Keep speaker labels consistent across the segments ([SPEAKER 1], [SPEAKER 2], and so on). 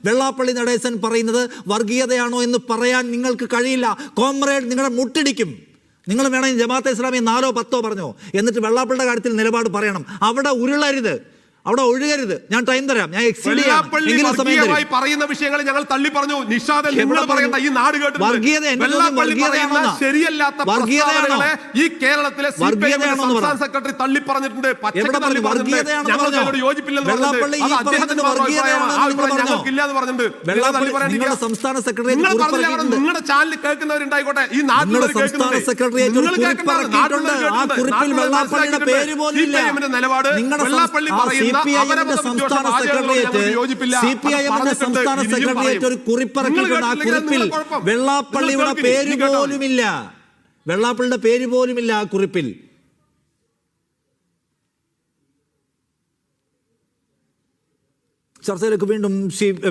[SPEAKER 1] വെള്ളാപ്പള്ളി നടേശൻ പറയുന്നത് വർഗീയതയാണോ എന്ന് പറയാൻ നിങ്ങൾക്ക് കഴിയില്ല. കോമ്രേഡ് നിങ്ങളെ മുട്ടിടിക്കും. നിങ്ങൾ വേണമെങ്കിൽ ജമാഅത്തെ ഇസ്ലാമി 4 or 10 പറഞ്ഞോ, എന്നിട്ട് വെള്ളാപ്പള്ളിയുടെ കാര്യത്തിൽ നിലപാട് പറയണം. അവിടെ ഉരുളരുത്, അവിടെ ഒഴുകരുത്. ഞാൻ ടൈം തരാം, ഞാൻ എക്സീഡ്
[SPEAKER 2] പറയുന്ന വിഷയങ്ങൾ ഞങ്ങൾ തള്ളി പറഞ്ഞു. നിഷാദ് നിങ്ങൾ പറയേണ്ട ഈ നാട് കേട്ടു ശരിയല്ലാത്ത പ്രസ്താവനകളെ ഈ കേരളത്തിലെ സംസ്ഥാന സെക്രട്ടറി തള്ളി പറഞ്ഞിട്ടുണ്ട്. യോജിപ്പില്ലെന്ന്
[SPEAKER 1] സംസ്ഥാന സെക്രട്ടറി
[SPEAKER 2] നിങ്ങളുടെ ചാനൽ കേൾക്കുന്നവരുണ്ടായിക്കോട്ടെ. ഈ നാട്ടിലെ നിലപാട് വെള്ളാപ്പള്ളി പറയുന്ന
[SPEAKER 1] സംസ്ഥാന സെക്രട്ടേറിയറ്റ് ഒരു കുറിപ്പിറക്കിയിട്ടുണ്ട്. ആ കുറിപ്പിൽ വെള്ളാപ്പള്ളിയുടെ പേര് പോലുമില്ല. വെള്ളാപ്പള്ളിയുടെ പേര് പോലുമില്ല ആ കുറിപ്പിൽ. ചർച്ചയിലേക്ക് വീണ്ടും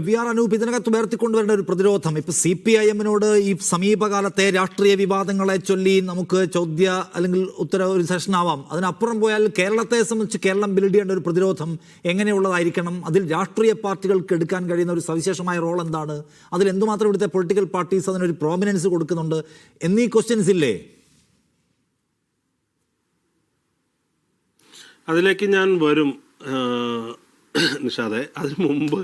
[SPEAKER 1] വി ആർ അനൂപ്, ഇതിനകത്ത് ഉയർത്തിക്കൊണ്ടുവരേണ്ട ഒരു പ്രതിരോധം ഇപ്പൊ CPIM-നോട് ഈ സമീപകാലത്തെ രാഷ്ട്രീയ വിവാദങ്ങളെ ചൊല്ലി നമുക്ക് അല്ലെങ്കിൽ ഉത്തര ഒരു സെഷൻ ആവാം. അതിനപ്പുറം പോയാൽ കേരളത്തെ സംബന്ധിച്ച് കേരളം ബിൽഡ് ചെയ്യേണ്ട ഒരു പ്രതിരോധം എങ്ങനെയുള്ളതായിരിക്കണം? അതിൽ രാഷ്ട്രീയ പാർട്ടികൾക്ക് എടുക്കാൻ കഴിയുന്ന ഒരു സവിശേഷമായ റോൾ എന്താണ്? അതിൽ എന്തുമാത്രം ഇവിടുത്തെ പൊളിറ്റിക്കൽ പാർട്ടീസ് അതിനൊരു പ്രോമിനൻസ് കൊടുക്കുന്നുണ്ട് എന്നീ ക്വസ്റ്റ്യൻസ് ഇല്ലേ?
[SPEAKER 3] അതിലേക്ക് ഞാൻ വരും നിഷാദെ. അതിനു മുമ്പ്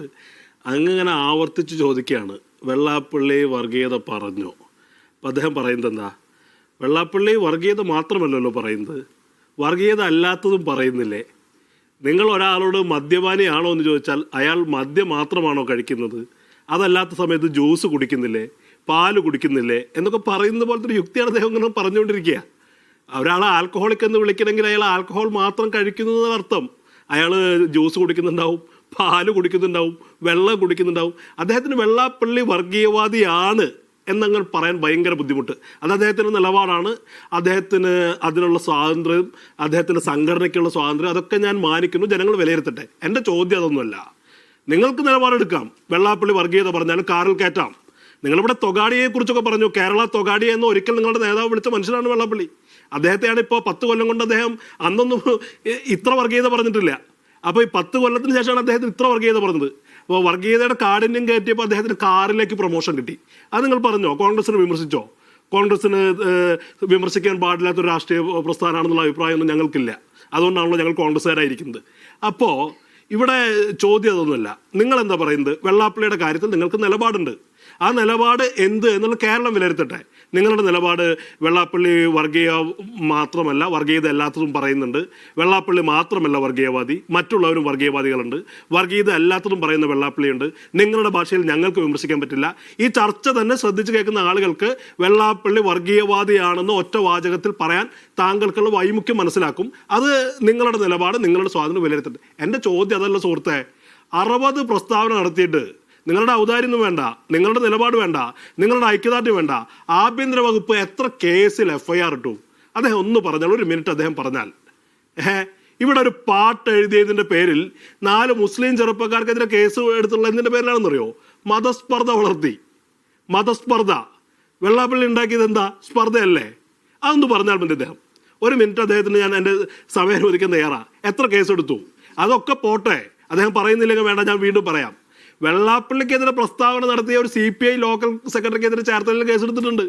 [SPEAKER 3] അങ്ങനെ ആവർത്തിച്ച് ചോദിക്കുകയാണ്, വെള്ളാപ്പള്ളി വർഗീയത പറഞ്ഞോ? അപ്പം അദ്ദേഹം പറയുന്നത് എന്താ? വെള്ളാപ്പള്ളി വർഗീയത മാത്രമല്ലല്ലോ പറയുന്നത്, വർഗീയത അല്ലാത്തതും പറയുന്നില്ലേ? നിങ്ങൾ ഒരാളോട് മദ്യപാനിയാണോ എന്ന് ചോദിച്ചാൽ അയാൾ മദ്യം മാത്രമാണോ കഴിക്കുന്നത്? അതല്ലാത്ത സമയത്ത് ജ്യൂസ് കുടിക്കുന്നില്ലേ, പാല് കുടിക്കുന്നില്ലേ എന്നൊക്കെ പറയുന്ന പോലത്തെ ഒരു യുക്തിയാണ് അദ്ദേഹം ഇങ്ങനെ പറഞ്ഞുകൊണ്ടിരിക്കുക. ഒരാളെ ആൽക്കഹോളിക് എന്ന് വിളിക്കണമെങ്കിൽ അയാൾ ആൽക്കഹോൾ മാത്രം കഴിക്കുന്നതിനർത്ഥം അയാൾ ജ്യൂസ് കുടിക്കുന്നുണ്ടാവും, പാല് കുടിക്കുന്നുണ്ടാവും, വെള്ളം കുടിക്കുന്നുണ്ടാവും. അദ്ദേഹത്തിന് വെള്ളാപ്പള്ളി വർഗീയവാദിയാണ് എന്നങ്ങൾ പറയാൻ ഭയങ്കര ബുദ്ധിമുട്ട്. അത് അദ്ദേഹത്തിൻ്റെ നിലപാടാണ്. അദ്ദേഹത്തിന് അതിനുള്ള സ്വാതന്ത്ര്യം, അദ്ദേഹത്തിൻ്റെ സംഘടനയ്ക്കുള്ള സ്വാതന്ത്ര്യം, അതൊക്കെ ഞാൻ മാനിക്കുന്നു. ജനങ്ങൾ വിലയിരുത്തട്ടെ. എൻ്റെ ചോദ്യം അതൊന്നുമല്ല. നിങ്ങൾക്ക് നിലപാടെടുക്കാം. വെള്ളാപ്പള്ളി വർഗീയത പറഞ്ഞാലും കാറിൽ കയറ്റാം. നിങ്ങളിവിടെ തൊഗാഡിയെക്കുറിച്ചൊക്കെ പറഞ്ഞു. കേരള തൊഗാഡി എന്ന് ഒരിക്കൽ നിങ്ങളുടെ നേതാവ് വിളിച്ച മനുഷ്യനാണ് വെള്ളാപ്പള്ളി. അദ്ദേഹത്തെയാണ് ഇപ്പോൾ 10 കൊല്ലം കൊണ്ട് അദ്ദേഹം അന്നൊന്നും ഇത്ര വർഗീയത പറഞ്ഞിട്ടില്ല. അപ്പോൾ ഈ 10 കൊല്ലത്തിന് ശേഷമാണ് അദ്ദേഹത്തിന് ഇത്ര വർഗീയത പറഞ്ഞത്. അപ്പോൾ വർഗീയതയുടെ കാഠിന്യം കയറ്റിയപ്പോൾ അദ്ദേഹത്തിന് കാറിലേക്ക് പ്രൊമോഷൻ കിട്ടി. അത് നിങ്ങൾ പറഞ്ഞോ? കോൺഗ്രസിനെ വിമർശിച്ചോ? കോൺഗ്രസിന് വിമർശിക്കാൻ പാടില്ലാത്തൊരു രാഷ്ട്രീയ പ്രസ്ഥാനമാണെന്നുള്ള അഭിപ്രായമൊന്നും ഞങ്ങൾക്കില്ല. അതുകൊണ്ടാണല്ലോ ഞങ്ങൾ കോൺഗ്രസ്സുകാരായിരിക്കുന്നത്. അപ്പോൾ ഇവിടെ ചോദ്യം അതൊന്നുമല്ല. നിങ്ങളെന്താ പറയുന്നത്? വെള്ളാപ്പള്ളിയുടെ കാര്യത്തിൽ നിങ്ങൾക്ക് നിലപാടുണ്ട്. ആ നിലപാട് എന്ത് എന്നുള്ള കേരളം വിലയിരുത്തട്ടെ. നിങ്ങളുടെ നിലപാട് വെള്ളാപ്പള്ളി വർഗീയ മാത്രമല്ല, വർഗീയത അല്ലാത്തതും പറയുന്നുണ്ട്. വെള്ളാപ്പള്ളി മാത്രമല്ല വർഗീയവാദി, മറ്റുള്ളവരും വർഗീയവാദികളുണ്ട്. വർഗീയത അല്ലാത്തതും പറയുന്ന വെള്ളാപ്പള്ളിയുണ്ട്. നിങ്ങളുടെ ഭാഷയിൽ ഞങ്ങൾക്ക് വിമർശിക്കാൻ പറ്റില്ല. ഈ ചർച്ച തന്നെ ശ്രദ്ധിച്ച് കേൾക്കുന്ന ആളുകൾക്ക് വെള്ളാപ്പള്ളി വർഗീയവാദിയാണെന്ന് ഒറ്റ വാചകത്തിൽ പറയാൻ താങ്കൾക്കുള്ള വൈമുഖ്യം മനസ്സിലാക്കും. അത് നിങ്ങളുടെ നിലപാട്, നിങ്ങളുടെ സ്വാതന്ത്ര്യം വിലയിരുത്തട്ടെ. എൻ്റെ ചോദ്യം അതല്ല സുഹൃത്തെ. 60 പ്രസ്താവന നടത്തിയിട്ട് നിങ്ങളുടെ ഔദാര്യമൊന്നും വേണ്ട, നിങ്ങളുടെ നിലപാട് വേണ്ട, നിങ്ങളുടെ ഐക്യദാർഢ്യം വേണ്ട. ആഭ്യന്തര വകുപ്പ് എത്ര കേസിൽ FIR ഇട്ടു? അദ്ദേഹം ഒന്ന് പറഞ്ഞാൽ, ഒരു മിനിറ്റ് അദ്ദേഹം പറഞ്ഞാൽ. ഇവിടെ ഒരു പാട്ട് എഴുതിയതിൻ്റെ പേരിൽ 4 മുസ്ലിം ചെറുപ്പക്കാർക്കെതിരെ കേസ് എടുത്തുള്ള എന്തിൻ്റെ പേരിലാണെന്നറിയോ? മതസ്പർദ്ധ വളർത്തി. മതസ്പർദ്ധ. വെള്ളാപ്പള്ളി ഉണ്ടാക്കിയത് എന്താ? സ്പർദ്ധയല്ലേ? അതൊന്ന് പറഞ്ഞാൽ മതി അദ്ദേഹം. ഒരു മിനിറ്റ് അദ്ദേഹത്തിന് ഞാൻ എൻ്റെ സമയം അനുവദിക്കാൻ തയ്യാറാണ്. എത്ര കേസെടുത്തു? അതൊക്കെ പോട്ടെ, അദ്ദേഹം പറയുന്നില്ലെങ്കിൽ വേണ്ട, ഞാൻ വീണ്ടും പറയാം. വെള്ളാപ്പള്ളിക്കെതിരെ പ്രസ്താവന നടത്തിയ ഒരു CPI ലോക്കൽ സെക്രട്ടറിക്കെതിരെ ചേർത്തലയിൽ കേസെടുത്തിട്ടുണ്ട്.